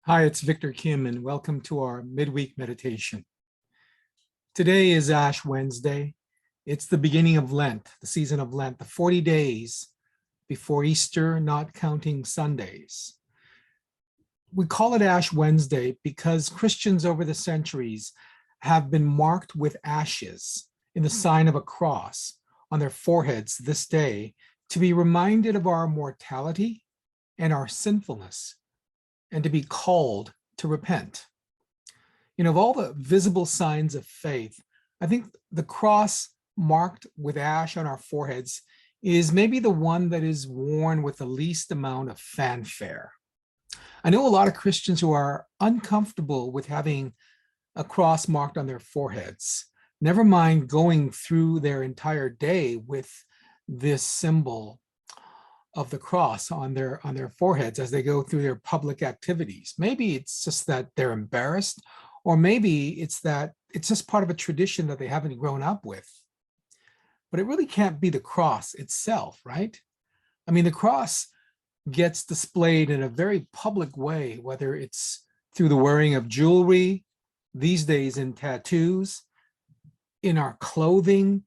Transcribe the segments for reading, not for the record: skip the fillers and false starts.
Hi, it's Victor Kim, and welcome to our midweek meditation. Today is Ash Wednesday. It's the beginning of Lent, the season of Lent, the 40 days before Easter, not counting Sundays. We call it Ash Wednesday because Christians over the centuries have been marked with ashes in the sign of a cross on their foreheads this day to be reminded of our mortality and our sinfulness, and to be called to repent. Of all the visible signs of faith, I think the cross marked with ash on our foreheads is maybe the one that is worn with the least amount of fanfare. I know a lot of Christians who are uncomfortable with having a cross marked on their foreheads, never mind going through their entire day with this symbol of the cross on their foreheads as they go through their public activities. Maybe it's just that they're embarrassed, or maybe it's that it's just part of a tradition that they haven't grown up with. But it really can't be the cross itself, right? I mean, the cross gets displayed in a very public way, whether it's through the wearing of jewelry, these days in tattoos, in our clothing.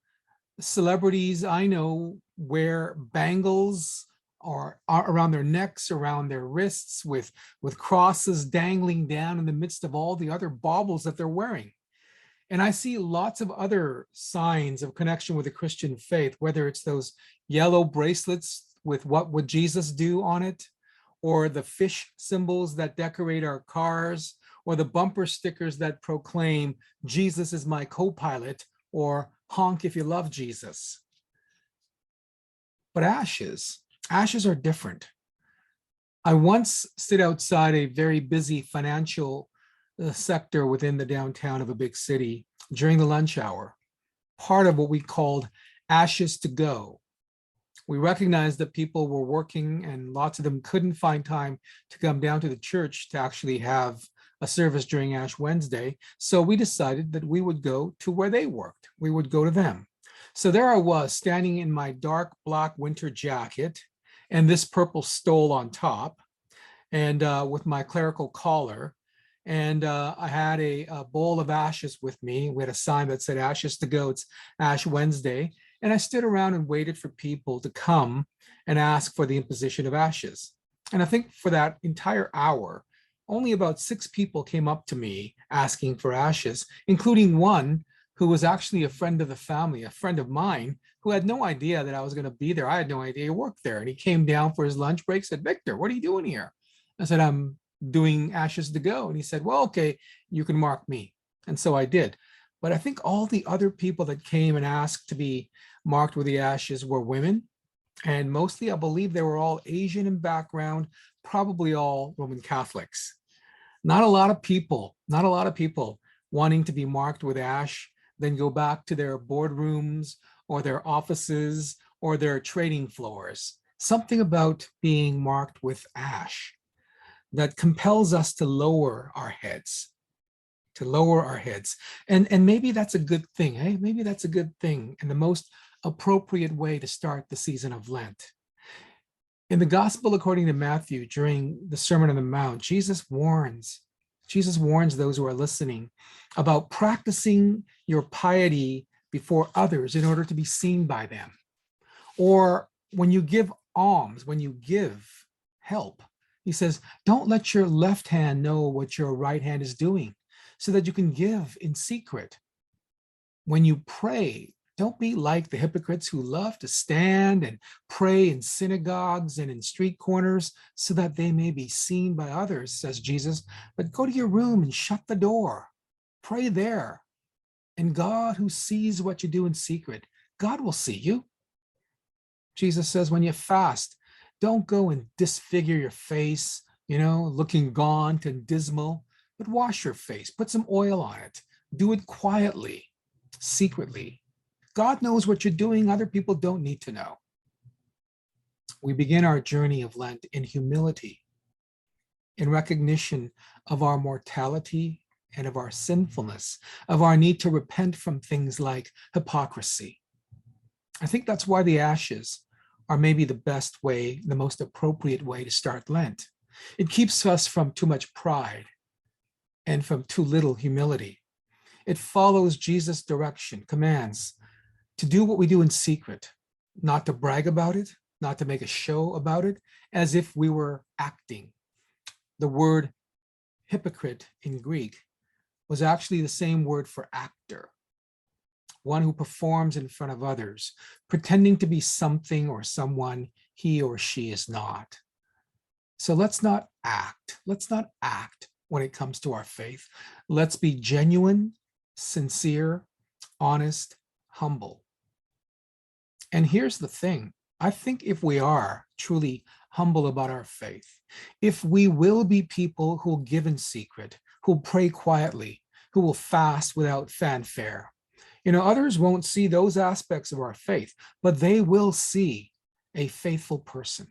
Celebrities I know wear bangles or around their necks, around their wrists, with crosses dangling down in the midst of all the other baubles that they're wearing. And I see lots of other signs of connection with the Christian faith, whether it's those yellow bracelets with "What would Jesus do" on it, or the fish symbols that decorate our cars, or the bumper stickers that proclaim "Jesus is my co-pilot," or "honk if you love Jesus." But ashes are different. I once stood outside a very busy financial sector within the downtown of a big city during the lunch hour, part of what we called ashes to go. We recognized that people were working and lots of them couldn't find time to come down to the church to actually have a service during Ash Wednesday. So we decided that we would go to where they worked. We would go to them. So there I was, standing in my dark black winter jacket and this purple stole on top, and with my clerical collar. And I had a bowl of ashes with me. We had a sign that said "Ashes to go." It's Ash Wednesday. And I stood around and waited for people to come and ask for the imposition of ashes. And I think for that entire hour, only about 6 people came up to me asking for ashes, including one who was actually a friend of the family, a friend of mine, who had no idea that I was going to be there. I had no idea he worked there. And he came down for his lunch break, said, "Victor, what are you doing here?" I said, "I'm doing ashes to go." And he said, "Well, okay, you can mark me." And so I did. But I think all the other people that came and asked to be marked with the ashes were women. And mostly, I believe they were all Asian in background, probably all Roman Catholics. Not a lot of people wanting to be marked with ash, then go back to their boardrooms or their offices or their trading floors. Something about being marked with ash that compels us to lower our heads, And maybe that's a good thing, eh? Maybe that's a good thing, and the most appropriate way to start the season of Lent. In the Gospel according to Matthew, during the Sermon on the Mount, Jesus warns those who are listening about practicing your piety before others in order to be seen by them. Or when you give alms, when you give help, he says, don't let your left hand know what your right hand is doing, so that you can give in secret. When you pray, don't be like the hypocrites who love to stand and pray in synagogues and in street corners so that they may be seen by others, says Jesus. But go to your room and shut the door. Pray there. And God, who sees what you do in secret, God will see you. Jesus says, when you fast, don't go and disfigure your face, looking gaunt and dismal, but wash your face, put some oil on it. Do it quietly, secretly. God knows what you're doing. Other people don't need to know. We begin our journey of Lent in humility, in recognition of our mortality and of our sinfulness, of our need to repent from things like hypocrisy. I think that's why the ashes are maybe the best way, the most appropriate way to start Lent. It keeps us from too much pride and from too little humility. It follows Jesus' direction, commands to do what we do in secret, not to brag about it, not to make a show about it, as if we were acting. The word hypocrite in Greek was actually the same word for actor, one who performs in front of others, pretending to be something or someone he or she is not. So let's not act. Let's not act when it comes to our faith. Let's be genuine, sincere, honest, humble. And here's the thing. I think if we are truly humble about our faith, if we will be people who will give in secret, who will pray quietly, who will fast without fanfare, others won't see those aspects of our faith, but they will see a faithful person.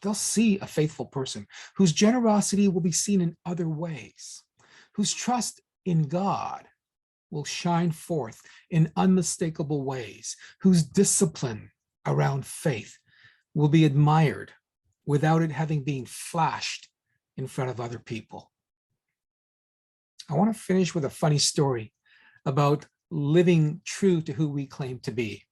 They'll see a faithful person whose generosity will be seen in other ways, whose trust in God will shine forth in unmistakable ways, whose discipline around faith will be admired without it having been flashed in front of other people. I want to finish with a funny story about living true to who we claim to be.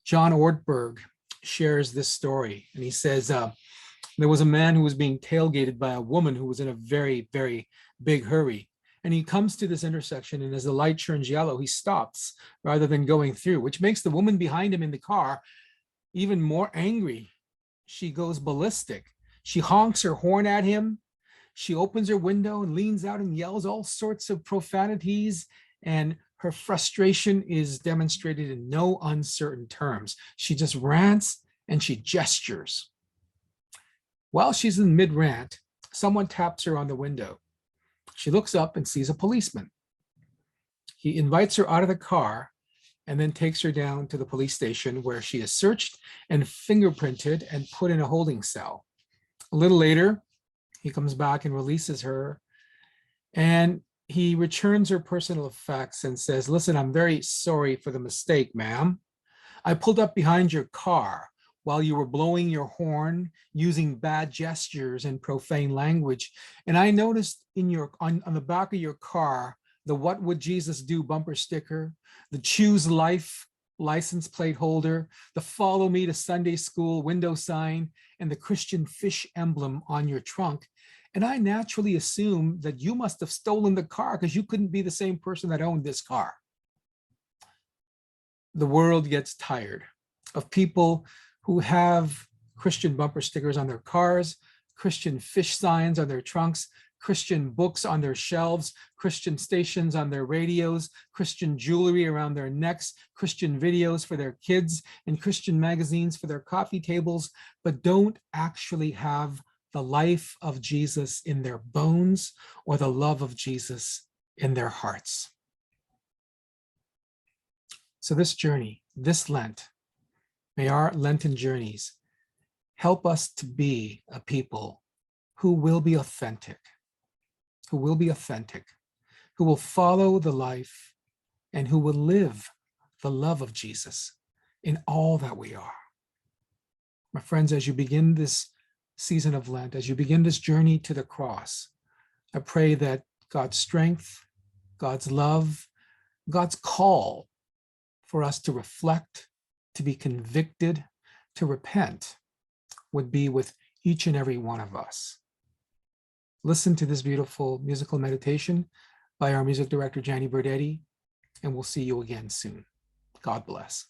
John Ortberg shares this story, and he says, there was a man who was being tailgated by a woman who was in a very, very big hurry. And he comes to this intersection, and as the light turns yellow, he stops rather than going through, which makes the woman behind him in the car even more angry. She goes ballistic. She honks her horn at him. She opens her window and leans out and yells all sorts of profanities, and her frustration is demonstrated in no uncertain terms. She just rants and she gestures. While she's in mid-rant, someone taps her on the window. She looks up and sees a policeman. He invites her out of the car and then takes her down to the police station, where she is searched and fingerprinted and put in a holding cell. A little later, he comes back and releases her, and he returns her personal effects and says, "Listen, I'm very sorry for the mistake, ma'am. I pulled up behind your car while you were blowing your horn, using bad gestures and profane language. And I noticed on the back of your car, the 'What Would Jesus Do' bumper sticker, the 'Choose Life' license plate holder, the 'Follow Me to Sunday School' window sign, and the Christian fish emblem on your trunk. And I naturally assumed that you must have stolen the car because you couldn't be the same person that owned this car." The world gets tired of people who have Christian bumper stickers on their cars, Christian fish signs on their trunks, Christian books on their shelves, Christian stations on their radios, Christian jewelry around their necks, Christian videos for their kids, and Christian magazines for their coffee tables, but don't actually have the life of Jesus in their bones or the love of Jesus in their hearts. So this journey, this Lent, may our Lenten journeys help us to be a people who will be authentic, who will follow the life and who will live the love of Jesus in all that we are. My friends, as you begin this season of Lent, as you begin this journey to the cross, I pray that God's strength, God's love, God's call for us to reflect, to be convicted, to repent, would be with each and every one of us. Listen to this beautiful musical meditation by our music director, Jannie Burdeti, and we'll see you again soon. God bless.